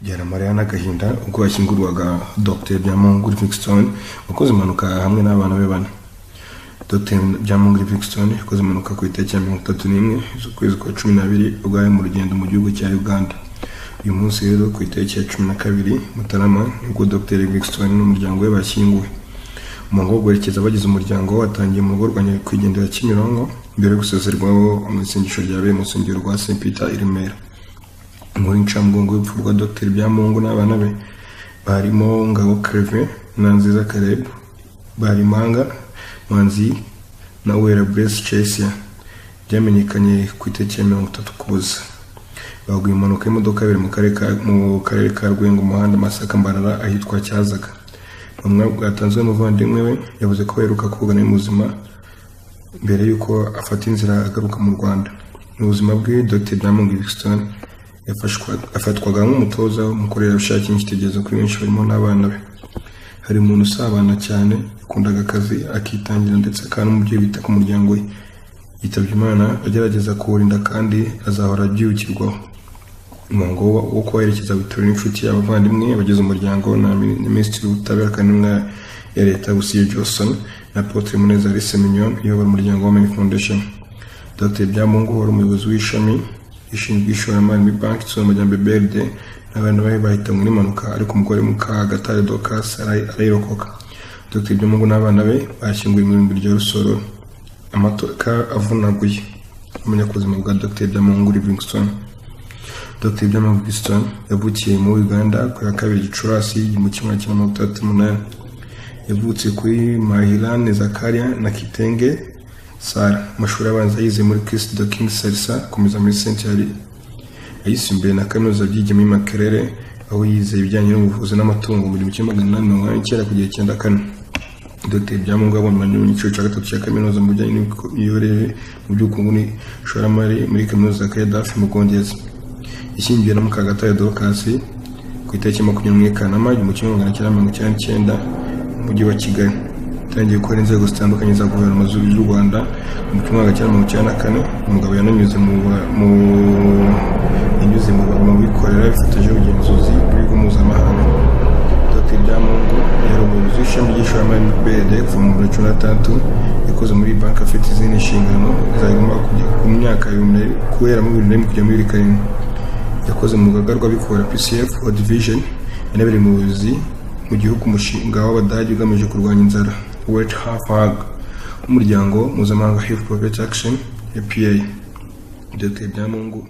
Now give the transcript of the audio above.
byara Mariana Gahinda ubwo bashyingurwaga Dr. Byamungu Livingstone wakoze impanuka hamwe n'abana be bane. Dr. Byamungu Livingstone yakoze impanuka ku itariki ya 31 z'ukwezi kwa 12 ubwo ari mu rugendo mu gihugu cya Uganda. Uyu munsi rero ku itariki ya 12 Mutarama nibwo Dr. Livingstone n'umuryango we bashyinguwe. Umuhango wo guherekeza abagize umuryango watangiye mu rugo rwa nyakwigendera Kimironko mbere yo gusezerwaho mu isengesho ryabereye mu rusengero rwa St Peter i Remera. Muri ncamgongo y'urupfu rwa Dr. Byamungu n'abana be barimo Ngabo Creve na Nziza Caleb, Barimanga Manzi na Uwera Bless Chelsea. Byamenyekanye ku itariki ya 30 Ukuboza. Baguye impanuka y'imodoka bari mu karere ka Rwengo umuhanda Masaka Mbarara ahitwa Cyazaga. Bamwe bwatanzwe n'umuvandimwe we yavuze ko baheruka kuvugana n'ubuzima mbere yuko afata inzira agaruka mu Rwanda. Mu buzima bwe Dr. Byamungu Livingstone afatwaga nk'umutoza w'umukorerabushake n'ikitegererezo kuri benshi barimo n'abana be. Hari umuntu usabana cyane, yakundaga akazi akitangira ndetse kandi umubyeyi bita ku muryango we. Yitabye Imana agerageza kuwurinda kandi azahora abyibukirwaho. Umuhango wo kubaherekeza witabiriwe n'inshuti y'abavandimwe abagize umuryango na Minisitiri w'Ubutabera Kanumwa ya Leta Busire Johnson na Apotre Muneza Alice Mignon uyobora umuryango wa Many Foundation. Dr. Byamungu wari umuyobozi w'ishami ishinzwe ishoramari muri banki y'Amajyambere BRD n'abana be bahitanwe n'impanuka ariko umugore Mukagatare Dorcas arayirokoka. Dr. Byamungu n'abana be bashyinguye mu irimbi rya Rusoro. Amateka avunaguye umunyakuzima bwa Dr. Byamungu Livingstone. Dr. Byamungu Livingstone yavukiye mu Uganda ku ya 2 Gicurasi mu 1938. Yavutse kuri Mahirane Zakaria na Kitenge Sara. Amashuri abanza yize muri Christ the King Salsa komeza muri Saint Yari. Ayisumbuye na kaminuza byigiye muri Makerere aho yize ibijyanye n'ubuvuzi n'amatungo muri 1989 kugera 94. Dr. Byamungu yabonye n'icyiciro cya gatatu cya kaminuza mu bijyanye n'imiyoborere mu by'ubukungu n'ishoramari muri kaminuza ya KDF mu Bwongereza. Ishingiye na Mukagatare Dorcas ku itariki 21 Kanama 1999 mu mujyi wa Kigali. Tangiye gukora inzego zitandukanye za guverinoma z'u Rwanda mu 1994. Umugabo yananyuze mu bikorera bifatije ubugenzuzi bw'ibigo mpuzamahanga. Dr. Byamungu yari umuyobozi w'ishami ry'ishoramari muri BRD kuva mu 2006. Yakoze muri banki afite izindi nshingano zagomba kujya ku myaka guhera mu 2000 kujya muri 2007. Yakoze mu rugaga rw'abikorera PCF World Vision yanabere umuyobozi mu gihugu umushinga w'Abadage ugamije kurwanya inzara World Health umuryango mpuzamahanga Health Poverty Action APA. Dr. Byamungu